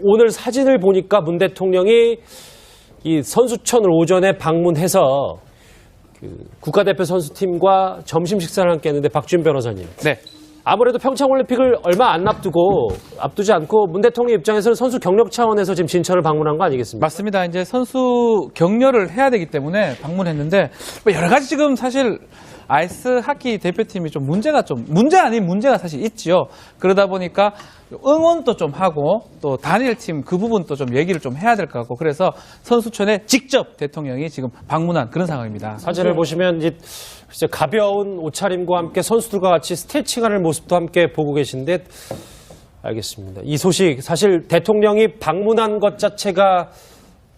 오늘 사진을 보니까 문 대통령이 이 선수촌을 오전에 방문해서 국가대표 선수팀과 점심 식사를 함께 했는데 박준 변호사님. 네. 아무래도 평창올림픽을 얼마 안 앞두지 않고 문 대통령 입장에서는 선수 격려 차원에서 지금 진천을 방문한 거 아니겠습니까? 맞습니다. 이제 선수 격려를 해야 되기 때문에 방문했는데 여러 가지 지금 사실 아이스 하키 대표팀이 문제 아닌 문제가 사실 있지요. 그러다 보니까 응원도 좀 하고 또 단일팀 그 부분도 좀 얘기를 좀 해야 될 것 같고 그래서 선수촌에 직접 대통령이 지금 방문한 그런 상황입니다. 사진을 보시면 이제 가벼운 옷차림과 함께 선수들과 같이 스트레칭하는 모습도 함께 보고 계신데 알겠습니다. 이 소식 사실 대통령이 방문한 것 자체가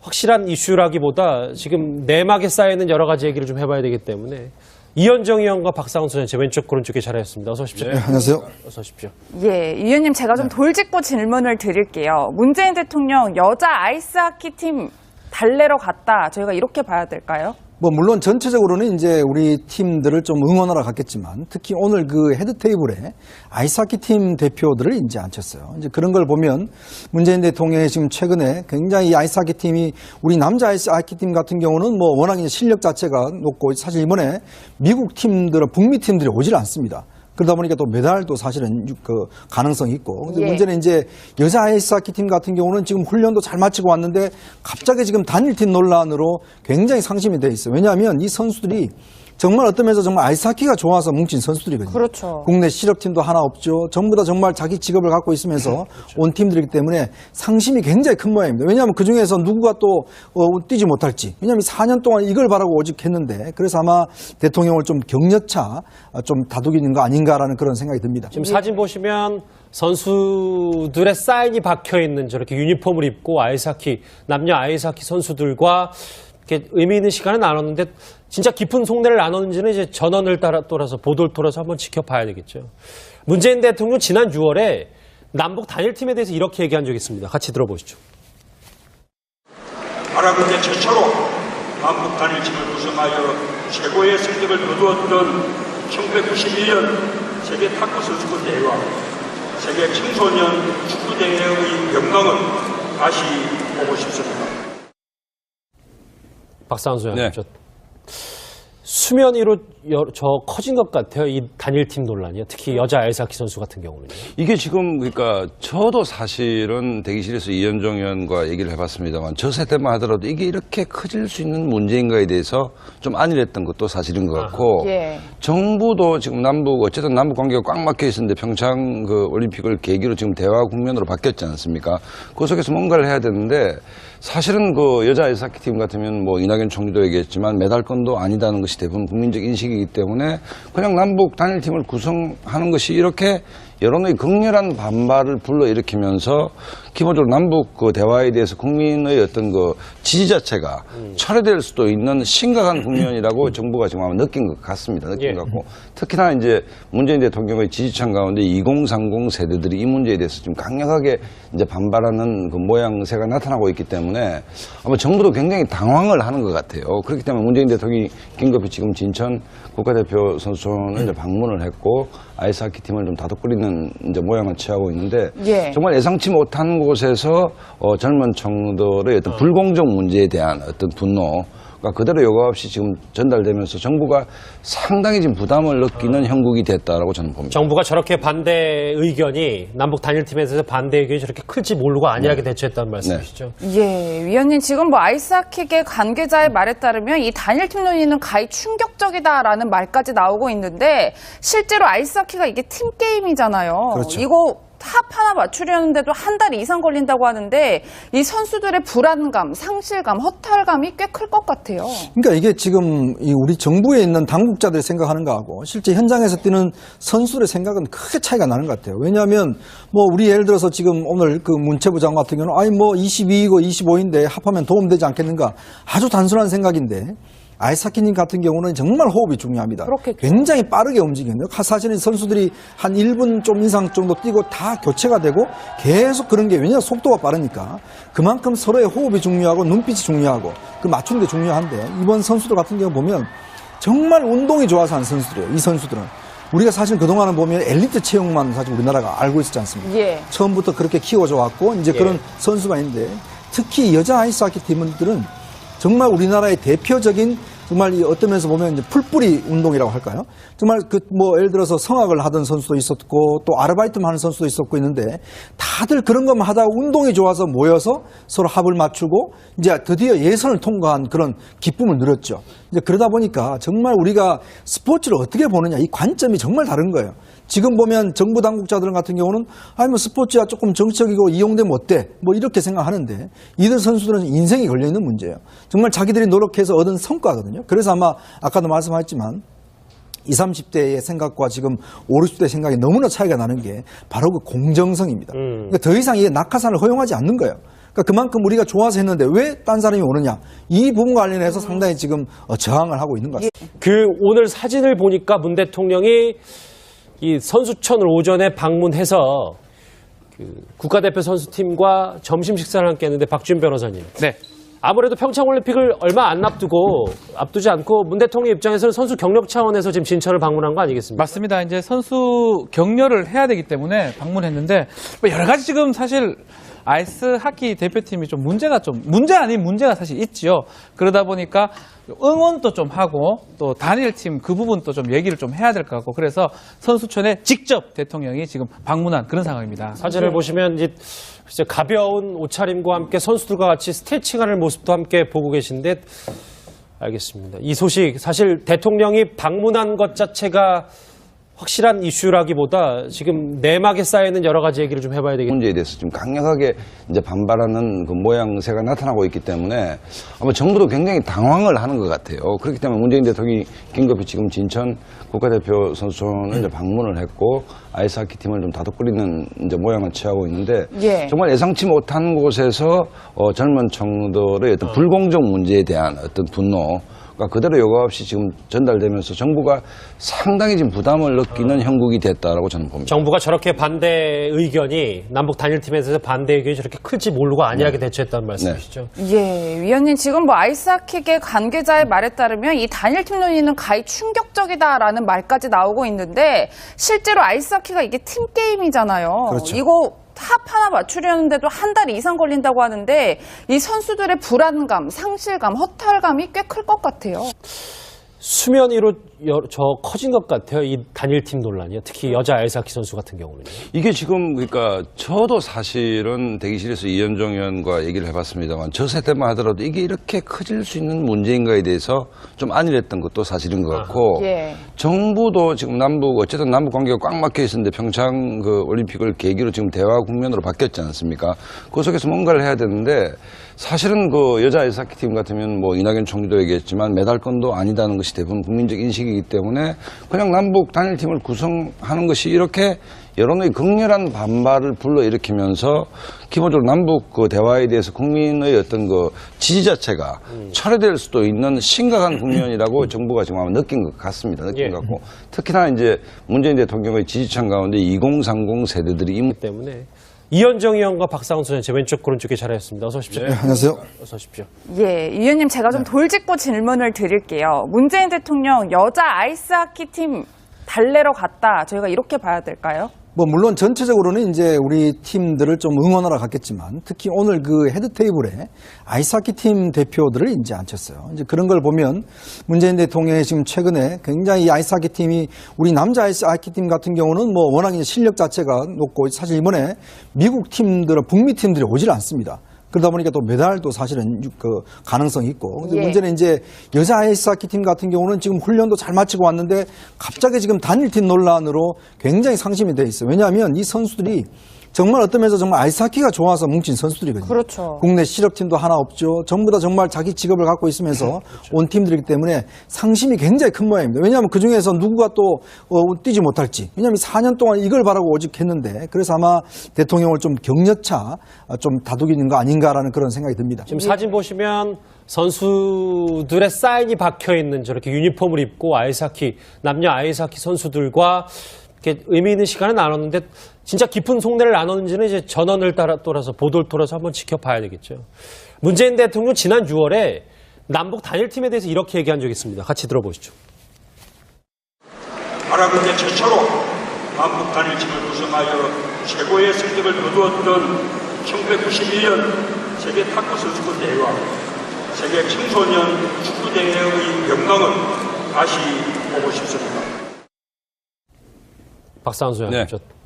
확실한 이슈라기보다 지금 내막에 쌓여있는 여러 가지 얘기를 좀 해봐야 되기 때문에 이현정 의원과 박상훈 소장 제 왼쪽 오른쪽에 자리했습니다. 어서 오십시오. 네, 안녕하세요. 어서 오십시오. 예, 위원님 제가 좀 돌직구 질문을 드릴게요. 문재인 대통령 여자 아이스하키 팀 달래러 갔다. 저희가 이렇게 봐야 될까요? 물론 전체적으로는 이제 우리 팀들을 좀 응원하러 갔겠지만 특히 오늘 그 헤드 테이블에 아이스하키 팀 대표들을 이제 앉혔어요. 이제 그런 걸 보면 문재인 대통령이 지금 최근에 굉장히 이 아이스하키 팀이 우리 남자 아이스하키 팀 같은 경우는 워낙 이제 실력 자체가 높고 사실 이번에 미국 팀들은 북미 팀들이 오질 않습니다. 그러다 보니까 또 메달도 사실은 그 가능성이 있고. 근데 문제는 이제 여자 아이스하키 팀 같은 경우는 지금 훈련도 잘 마치고 왔는데 갑자기 지금 단일팀 논란으로 굉장히 상심이 돼 있어요. 왜냐하면 이 선수들이 정말 어떤 면에서 정말 아이스하키가 좋아서 뭉친 선수들이거든요. 그렇죠. 국내 실업팀도 하나 없죠. 전부 다 정말 자기 직업을 갖고 있으면서 온 팀들이기 때문에 상심이 굉장히 큰 모양입니다. 왜냐하면 그중에서 누구가 또 뛰지 못할지. 왜냐하면 4년 동안 이걸 바라고 오직했는데 그래서 아마 대통령을 좀 격려차 좀 다독이는 거 아닌가라는 그런 생각이 듭니다. 지금 사진 보시면 선수들의 사인이 박혀있는 저렇게 유니폼을 입고 남녀 아이스하키 선수들과 이렇게 의미 있는 시간을 나눴는데 진짜 깊은 속내를 나눴는지는 이제 전원을 따라서 보도를 통해서 한번 지켜봐야 되겠죠. 문재인 대통령 지난 6월에 남북 단일팀에 대해서 이렇게 얘기한 적이 있습니다. 같이 들어보시죠. 아랍인대 최초로 남북 단일팀을 구성하여 최고의 성적을 거두었던 1991년 세계 탁구 선수권 대회와 세계 청소년 축구 대회의 영광을 다시 보고 싶습니다. 박상훈 소장, 네. 수면 위로 커진 것 같아요. 이 단일팀 논란이요. 특히 여자 아이스하키 선수 같은 경우는요. 이게 지금 그러니까 저도 사실은 대기실에서 이현정 의원과 얘기를 해봤습니다만 저 세대만 하더라도 이게 이렇게 커질 수 있는 문제인가에 대해서 좀 안일했던 것도 사실인 것 같고 정부도 지금 어쨌든 남북 관계가 꽉 막혀 있었는데 평창 그 올림픽을 계기로 지금 대화 국면으로 바뀌었지 않습니까? 그 속에서 뭔가를 해야 되는데 사실은 그 여자 아이스하키 팀 같으면 이낙연 총리도 얘기했지만 메달권도 아니다는 것이 대부분 국민적 인식이기 때문에 그냥 남북 단일팀을 구성하는 것이 이렇게 여론의 극렬한 반발을 불러일으키면서 기본적으로 남북 그 대화에 대해서 국민의 어떤 그 지지 자체가 철회될 수도 있는 심각한 국면이라고 정부가 지금 아마 느낀 것 같습니다. 느낀 것 같고 특히나 이제 문재인 대통령의 지지층 가운데 2030 세대들이 이 문제에 대해서 좀 강력하게 이제 반발하는 그 모양새가 나타나고 있기 때문에 아마 정부도 굉장히 당황을 하는 것 같아요. 그렇기 때문에 문재인 대통령이 긴급히 지금 진천 국가대표 선수촌을 이제 방문을 했고 아이스하키 팀을 좀 다독거리는 이제 모양을 취하고 있는데 정말 예상치 못한 곳에서 젊은 청들의 어떤 불공정 문제에 대한 어떤 분노가 그대로 요구없이 지금 전달되면서 정부가 상당히 지금 부담을 느끼는 형국이 됐다라고 저는 봅니다. 정부가 저렇게 반대 의견이 남북 단일팀에서 반대 의견이 저렇게 클지 모르고 안일하게 대처했다는 말씀이시죠? 예, 위원님 지금 아이스하키계 관계자의 말에 따르면 이 단일팀 논의는 가히 충격적이다라는 말까지 나오고 있는데 실제로 아이스하키가 이게 팀 게임이잖아요. 그렇죠. 이거 합 하나 맞추려는데도 한 달 이상 걸린다고 하는데 이 선수들의 불안감, 상실감, 허탈감이 꽤 클 것 같아요. 그러니까 이게 지금 우리 정부에 있는 당국자들이 생각하는 거하고 실제 현장에서 뛰는 선수들의 생각은 크게 차이가 나는 것 같아요. 왜냐하면 우리 예를 들어서 지금 오늘 그 문체부 장관 같은 경우는 22이고 25인데 합하면 도움되지 않겠는가 아주 단순한 생각인데 아이스하키님 같은 경우는 정말 호흡이 중요합니다. 그렇겠죠. 굉장히 빠르게 움직이는데요. 사실은 선수들이 한 1분 좀 이상 정도 뛰고 다 교체가 되고 계속 그런 게 왜냐하면 속도가 빠르니까 그만큼 서로의 호흡이 중요하고 눈빛이 중요하고 그 맞추는 게 중요한데 이번 선수들 같은 경우 보면 정말 운동이 좋아서 하는 선수들이에요. 이 선수들은. 우리가 사실 그동안은 보면 엘리트 체육만 사실 우리나라가 알고 있었지 않습니까? 예. 처음부터 그렇게 키워져 왔고 이제 그런 선수가 있는데 특히 여자 아이스하키 팀들은 정말 우리나라의 대표적인 정말 이 어떤 면에서 보면 이제 풀뿌리 운동이라고 할까요? 정말 그 뭐 예를 들어서 성악을 하던 선수도 있었고 또 아르바이트만 하는 선수도 있었고 있는데 다들 그런 것만 하다가 운동이 좋아서 모여서 서로 합을 맞추고 이제 드디어 예선을 통과한 그런 기쁨을 누렸죠. 이제 그러다 보니까 정말 우리가 스포츠를 어떻게 보느냐 이 관점이 정말 다른 거예요. 지금 보면 정부 당국자들 같은 경우는 아니 뭐 스포츠야 조금 정치적이고 이용되면 어때? 뭐 이렇게 생각하는데 이들 선수들은 인생이 걸려 있는 문제예요. 정말 자기들이 노력해서 얻은 성과거든요. 그래서 아마 아까도 말씀하셨지만 20, 30대의 생각과 지금 50, 60대 생각이 너무나 차이가 나는 게 바로 그 공정성입니다. 그러니까 더 이상 이 낙하산을 허용하지 않는 거예요. 그러니까 그만큼 우리가 좋아서 했는데 왜 딴 사람이 오느냐 이 부분과 관련해서 상당히 지금 저항을 하고 있는 것 같습니다. 그 오늘 사진을 보니까 문 대통령이 이 선수촌을 오전에 방문해서 그 국가대표 선수팀과 점심 식사를 함께 했는데 박준 변호사님. 네. 아무래도 평창올림픽을 얼마 안 앞두지 않고 문 대통령 입장에서는 선수 경력 차원에서 지금 진천을 방문한 거 아니겠습니까? 맞습니다. 이제 선수 격려를 해야 되기 때문에 방문했는데 뭐 여러 가지 지금 사실 아이스 하키 대표팀이 문제 아닌 문제가 사실 있지요. 그러다 보니까 응원도 좀 하고 또 단일팀 그 부분도 좀 얘기를 좀 해야 될 것 같고 그래서 선수촌에 직접 대통령이 지금 방문한 그런 상황입니다. 사진을 보시면 이제 가벼운 옷차림과 함께 선수들과 같이 스트레칭하는 모습도 함께 보고 계신데 알겠습니다. 이 소식 사실 대통령이 방문한 것 자체가 확실한 이슈라기보다 지금 내막에 쌓여있는 여러 가지 얘기를 좀 해봐야 되겠죠. 문제에 대해서 좀 강력하게 이제 반발하는 그 모양새가 나타나고 있기 때문에 아마 정부도 굉장히 당황을 하는 것 같아요. 그렇기 때문에 문재인 대통령이 긴급히 지금 진천 국가대표 선수촌을 이제 방문을 했고 아이스하키 팀을 좀 다독거리는 이제 모양을 취하고 있는데 정말 예상치 못한 곳에서 젊은 청들의 어떤 불공정 문제에 대한 어떤 분노 그대로 요구 없이 지금 전달되면서 정부가 상당히 지금 부담을 느끼는 형국이 됐다라고 저는 봅니다. 정부가 저렇게 반대 의견이 남북 단일팀에서 반대 의견이 저렇게 클지 모르고 안일하게 대처했다는 말씀이시죠? 예, 위원님 지금 뭐 아이스하키계 관계자의 말에 따르면 이 단일팀 논의는 가히 충격적이다라는 말까지 나오고 있는데 실제로 아이스하키가 이게 팀 게임이잖아요. 그렇죠. 이거 합 하나 맞추려는데도 한 달 이상 걸린다고 하는데 이 선수들의 불안감, 상실감, 허탈감이 꽤 클 것 같아요. 수면 위로 커진 것 같아요. 이 단일팀 논란이요. 특히 여자 아이스하키 선수 같은 경우는요. 이게 지금 그러니까 저도 사실은 대기실에서 이현정 의원과 얘기를 해봤습니다만 저 세대만 하더라도 이게 이렇게 커질 수 있는 문제인가에 대해서 좀 안일했던 것도 사실인 것 같고 정부도 지금 어쨌든 남북 관계가 꽉 막혀 있었는데 평창 그 올림픽을 계기로 지금 대화 국면으로 바뀌었지 않습니까? 그 속에서 뭔가를 해야 되는데 사실은 그 여자 아이스하키 팀 같으면 뭐 이낙연 총리도 얘기했지만 메달권도 아니다는 것이 대부분 국민적 인식이기 때문에 그냥 남북 단일팀을 구성하는 것이 이렇게 여론의 극렬한 반발을 불러일으키면서 기본적으로 남북 그 대화에 대해서 국민의 어떤 그 지지 자체가 철회될 수도 있는 심각한 국면이라고 정부가 지금 아마 느낀 것 같습니다. 느낀 것 같고 특히나 이제 문재인 대통령의 지지층 가운데 2030 세대들이 있기 때문에 이현정 의원과 박상훈 선생 제 왼쪽 오른쪽에 자리했습니다. 어서 오십시오. 네, 안녕하세요. 어서 오십시오. 예, 위원님 제가 좀 돌직구 질문을 드릴게요. 문재인 대통령 여자 아이스하키 팀 달래러 갔다. 저희가 이렇게 봐야 될까요? 뭐 물론 전체적으로는 이제 우리 팀들을 좀 응원하러 갔겠지만 특히 오늘 그 헤드 테이블에 아이스하키 팀 대표들을 이제 앉혔어요. 이제 그런 걸 보면 문재인 대통령이 지금 최근에 굉장히 이 아이스하키 팀이 우리 남자 아이스하키 팀 같은 경우는 뭐 워낙 이제 실력 자체가 높고 사실 이번에 미국 팀들은 북미 팀들이 오질 않습니다. 그러다 보니까 또 메달도 사실은 그 가능성이 있고. 근데 문제는 이제 여자 아이스하키 팀 같은 경우는 지금 훈련도 잘 마치고 왔는데 갑자기 지금 단일팀 논란으로 굉장히 상심이 돼 있어요. 왜냐하면 이 선수들이 정말 어떤 면에서 정말 아이스하키가 좋아서 뭉친 선수들이거든요. 그렇죠. 국내 실업팀도 하나 없죠. 전부 다 정말 자기 직업을 갖고 있으면서 온 팀들이기 때문에 상심이 굉장히 큰 모양입니다. 왜냐하면 그중에서 누구가 또 뛰지 못할지. 왜냐하면 4년 동안 이걸 바라고 오직 했는데 그래서 아마 대통령을 좀 격려차 좀 다독이는 거 아닌가라는 그런 생각이 듭니다. 지금 사진 보시면 선수들의 사인이 박혀있는 저렇게 유니폼을 입고 남녀 아이스하키 선수들과 이렇게 의미 있는 시간을 나눴는데 진짜 깊은 속내를 나눴는지는 이제 전원을 돌아서 보도를 통해서 한번 지켜봐야 되겠죠. 문재인 대통령 지난 6월에 남북 단일팀에 대해서 이렇게 얘기한 적이 있습니다. 같이 들어보시죠. 아랍인대 최초로 한국 단일팀을 구성하여 최고의 성적을 거두었던 1991년 세계 탁구 선수권 대회와 세계 청소년 축구 대회의 영광을 다시 보고 싶습니다. 박상수 네. 의원님.